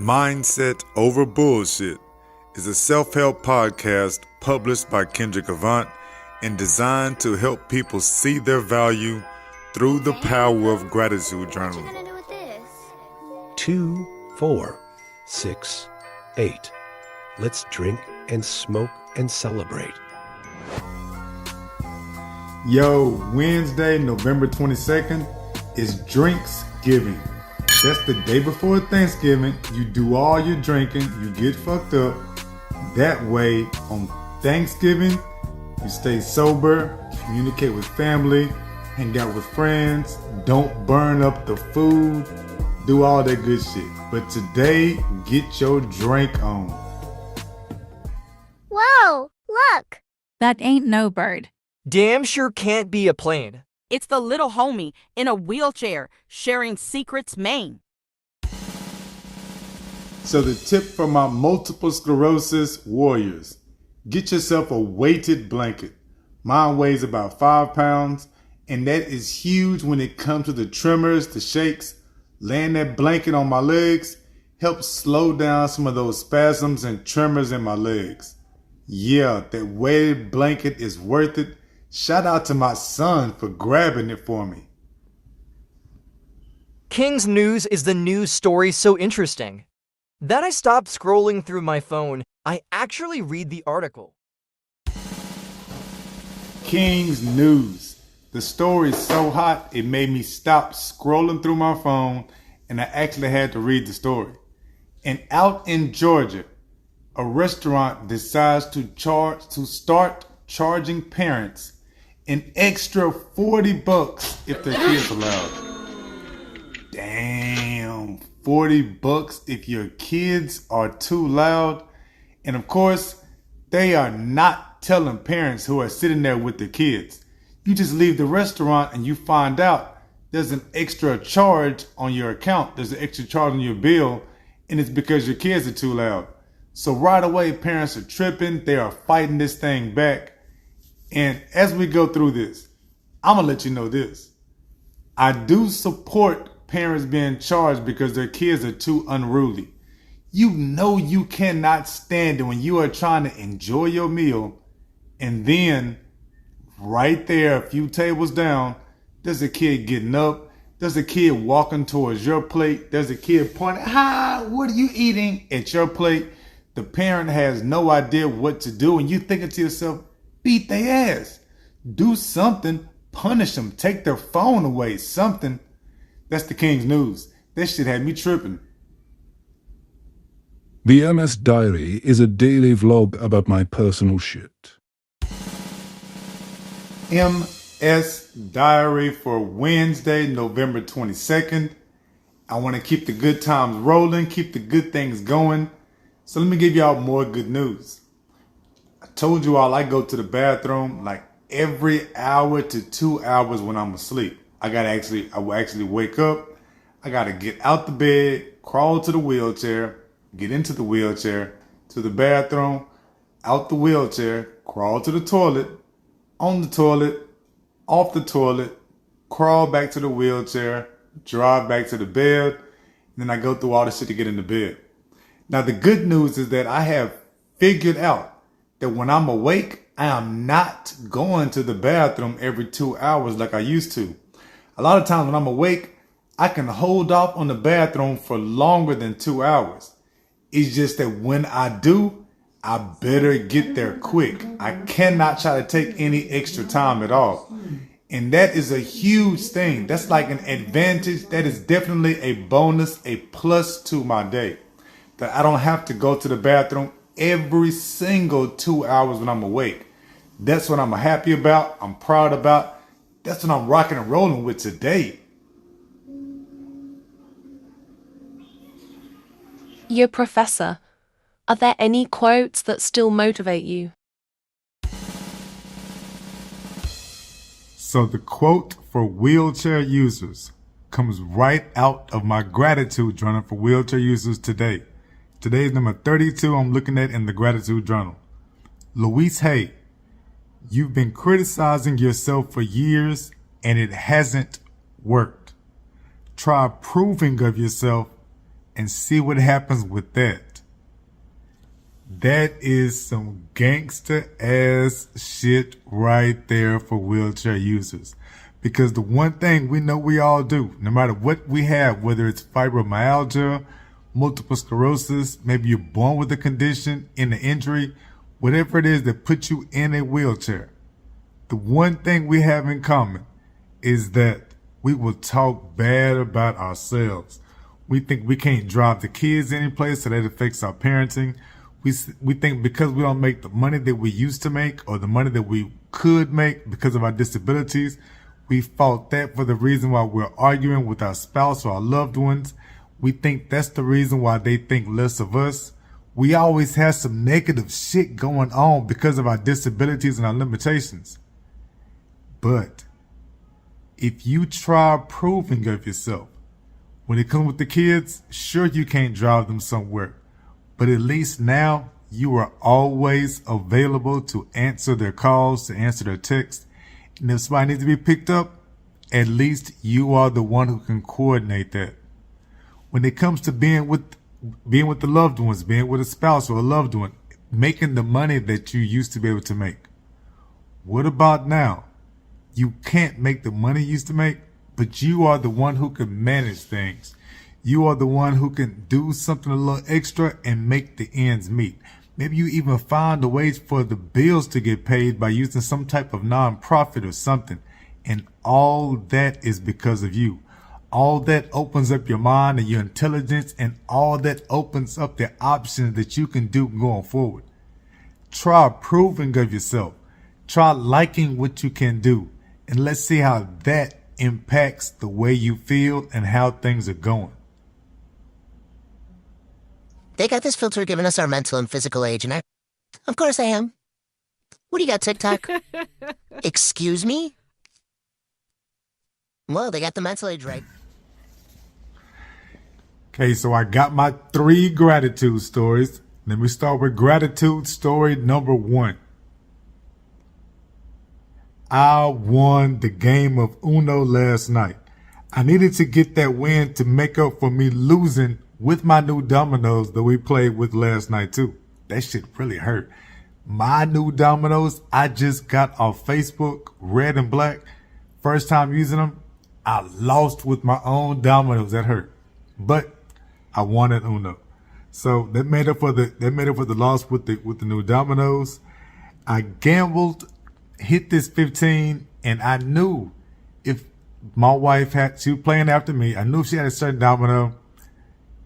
Mindset Over Bullshit is a self-help podcast published by Kendrick Avant and designed to help people see their value through the power of gratitude journaling. 2, 4, 6, 8. Let's drink and smoke and celebrate. Yo, Wednesday, November 22nd is Drinksgiving. That's the day before Thanksgiving. You do all your drinking, you get fucked up. That way, on Thanksgiving, you stay sober, communicate with family, hang out with friends, don't burn up the food, do all that good shit. But today, get your drink on. Whoa, look! That ain't no bird. Damn sure can't be a plane. It's the little homie in a wheelchair sharing secrets, Maine. So the tip for my multiple sclerosis warriors: get yourself a weighted blanket. Mine weighs about 5 pounds, and that is huge when it comes to the tremors, the shakes. Laying that blanket on my legs helps slow down some of those spasms and tremors in my legs. Yeah, that weighted blanket is worth it. Shout out to my son for grabbing it for me. King's news is the news story so interesting that I stopped scrolling through my phone. I actually read the article. King's news. The story is so hot it made me stop scrolling through my phone, and I actually had to read the story. And out in Georgia, a restaurant decides to start charging parents an extra $40 if their kids are loud. Damn, $40 if your kids are too loud. And of course, they are not telling parents who are sitting there with their kids. You just leave the restaurant and you find out there's an extra charge on your account. There's an extra charge on your bill, and it's because your kids are too loud. So right away, parents are tripping. They are fighting this thing back. And as we go through this, I'm going to let you know this. I do support parents being charged because their kids are too unruly. You know you cannot stand it when you are trying to enjoy your meal, and then right there, a few tables down, there's a kid getting up. There's a kid walking towards your plate. There's a kid pointing, "Hi, what are you eating?" at your plate. The parent has no idea what to do, and you thinking to yourself, beat their ass. Do something. Punish them. Take their phone away. Something. That's the King's news. That shit had me tripping. The MS Diary is a daily vlog about my personal shit. MS Diary for Wednesday, November 22nd. I want to keep the good times rolling, keep the good things going. So let me give y'all more good news. I told you all I go to the bathroom like every hour to 2 hours when I'm asleep. I will actually wake up. I gotta get out the bed, crawl to the wheelchair, get into the wheelchair, to the bathroom, out the wheelchair, crawl to the toilet, on the toilet, off the toilet, crawl back to the wheelchair, drive back to the bed, and then I go through all the shit to get in the bed. Now the good news is that I have figured out that when I'm awake, I am not going to the bathroom every 2 hours like I used to. A lot of times when I'm awake, I can hold off on the bathroom for longer than 2 hours. It's just that when I do, I better get there quick. I cannot try to take any extra time at all. And that is a huge thing. That's like an advantage. That is definitely a bonus, a plus to my day. That I don't have to go to the bathroom every single 2 hours when I'm awake. That's what I'm happy about. I'm proud about. That's what I'm rocking and rolling with today. Your professor, are there any quotes that still motivate you? So the quote for wheelchair users comes right out of my gratitude journal for wheelchair users today. Today's number 32 I'm looking at in the gratitude journal. Louise Hay, you've been criticizing yourself for years and it hasn't worked. Try proving of yourself and see what happens with that. That is some gangster ass shit right there for wheelchair users. Because the one thing we know we all do, no matter what we have, whether it's fibromyalgia, multiple sclerosis, maybe you're born with a condition, in an injury, whatever it is that puts you in a wheelchair, the one thing we have in common is that we will talk bad about ourselves. We think we can't drive the kids any place, so that affects our parenting. We think because we don't make the money that we used to make or the money that we could make because of our disabilities, we fault that for the reason why we're arguing with our spouse or our loved ones. We think that's the reason why they think less of us. We always have some negative shit going on because of our disabilities and our limitations. But if you try proving of yourself, when it comes with the kids, sure you can't drive them somewhere, but at least now you are always available to answer their calls, to answer their texts. And if somebody needs to be picked up, at least you are the one who can coordinate that. When it comes to being with the loved ones, being with a spouse or a loved one, making the money that you used to be able to make. What about now? You can't make the money you used to make, but you are the one who can manage things. You are the one who can do something a little extra and make the ends meet. Maybe you even find a way for the bills to get paid by using some type of nonprofit or something. And all that is because of you. All that opens up your mind and your intelligence, and all that opens up the options that you can do going forward. Try proving of yourself. Try liking what you can do. And let's see how that impacts the way you feel and how things are going. They got this filter giving us our mental and physical age, and of course I am. What do you got, TikTok? Excuse me? Well, they got the mental age right. Okay, so I got my 3 gratitude stories. Let me start with gratitude story number 1. I won the game of Uno last night. I needed to get that win to make up for me losing with my new dominoes that we played with last night too. That shit really hurt. My new dominoes I just got off Facebook, red and black. First time using them, I lost with my own dominoes. That hurt. But I won at Uno. So that made up for the loss with the new dominoes. I gambled, hit this 15, and I knew if my wife she was playing after me, I knew if she had a certain domino,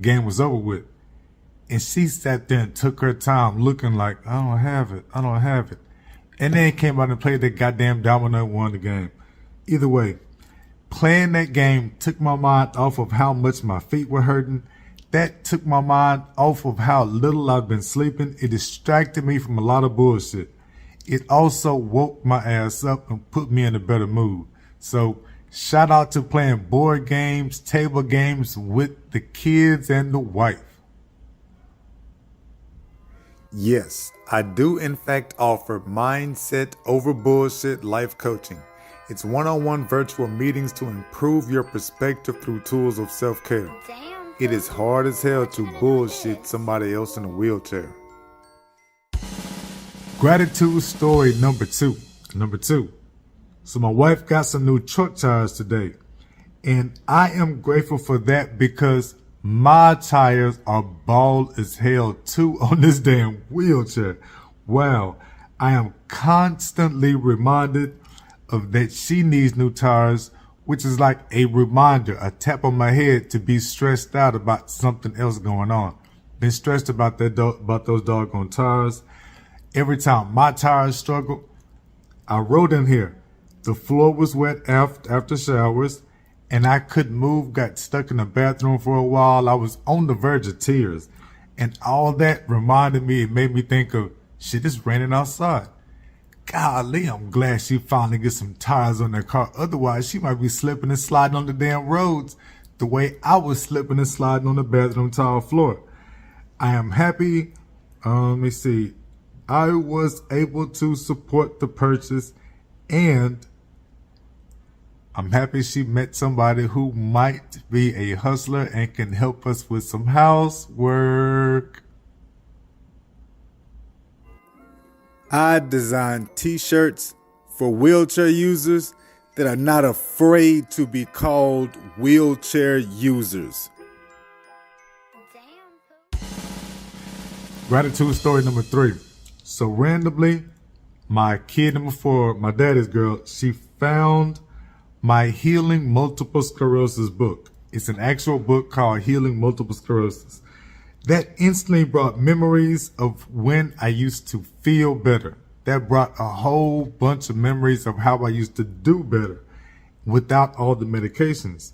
game was over with. And she sat there and took her time looking like, I don't have it. And then came out and played that goddamn domino and won the game. Either way, playing that game took my mind off of how much my feet were hurting. That took my mind off of how little I've been sleeping. It distracted me from a lot of bullshit. It also woke my ass up and put me in a better mood. So shout out to playing board games, table games with the kids and the wife. Yes, I do in fact offer mindset over bullshit life coaching. It's one-on-one virtual meetings to improve your perspective through tools of self-care. It is hard as hell to bullshit somebody else in a wheelchair. Gratitude story number two. So my wife got some new truck tires today, and I am grateful for that because my tires are bald as hell too on this damn wheelchair. Wow, I am constantly reminded of that she needs new tires, which is like a reminder, a tap on my head to be stressed out about something else going on. Been stressed about those doggone tires. Every time my tires struggle, I wrote in here, the floor was wet after showers, and I couldn't move, got stuck in the bathroom for a while. I was on the verge of tears. And all that reminded me, it made me think of, shit, it's raining outside. Golly, I'm glad she finally gets some tires on that car. Otherwise, she might be slipping and sliding on the damn roads the way I was slipping and sliding on the bathroom tile floor. I am happy. Let me see. I was able to support the purchase, and I'm happy she met somebody who might be a hustler and can help us with some housework. I design t-shirts for wheelchair users that are not afraid to be called wheelchair users. Gratitude story number 3. So randomly, my kid number 4, my daddy's girl, she found my Healing Multiple Sclerosis book. It's an actual book called Healing Multiple Sclerosis. That instantly brought memories of when I used to feel better. That brought a whole bunch of memories of how I used to do better without all the medications.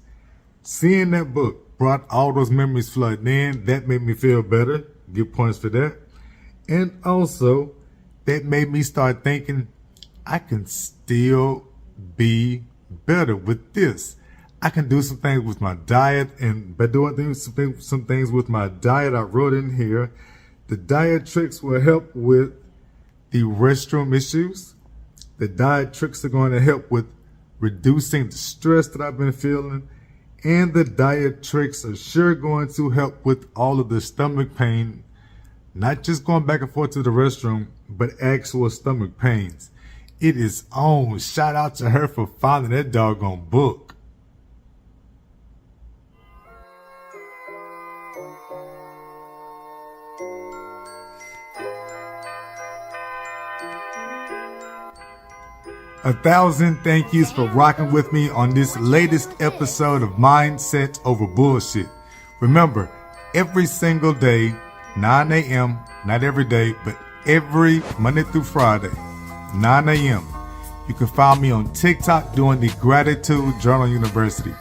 Seeing that book brought all those memories flooding in. That made me feel better. Give points for that. And also, that made me start thinking, I can still be better with this. I can do some things with my diet, and by doing some things with my diet, I wrote in here, the diet tricks will help with the restroom issues. The diet tricks are going to help with reducing the stress that I've been feeling, and the diet tricks are sure going to help with all of the stomach pain, not just going back and forth to the restroom, but actual stomach pains. It is on. Shout out to her for finding that doggone book. A thousand thank yous for rocking with me on this latest episode of Mindset Over Bullshit. Remember, every single day, 9 a.m., not every day, but every Monday through Friday, 9 a.m., you can find me on TikTok doing the Gratitude Journal University.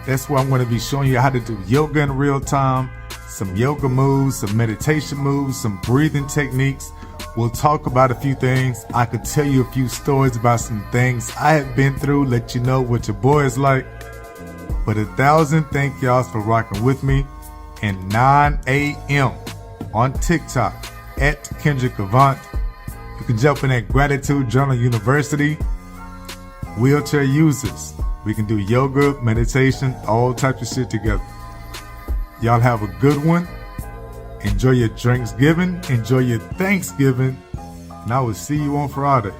That's where I'm going to be showing you how to do yoga in real time, some yoga moves, some meditation moves, some breathing techniques. We'll talk about a few things. I could tell you a few stories about some things I have been through, let you know what your boy is like. But 1,000 thank y'all for rocking with me. And 9 a.m. on TikTok at Kendrick Avant. You can jump in at Gratitude Journal University. Wheelchair users. We can do yoga, meditation, all types of shit together. Y'all have a good one. Enjoy your Drinksgiving. Enjoy your Thanksgiving. And I will see you on Friday.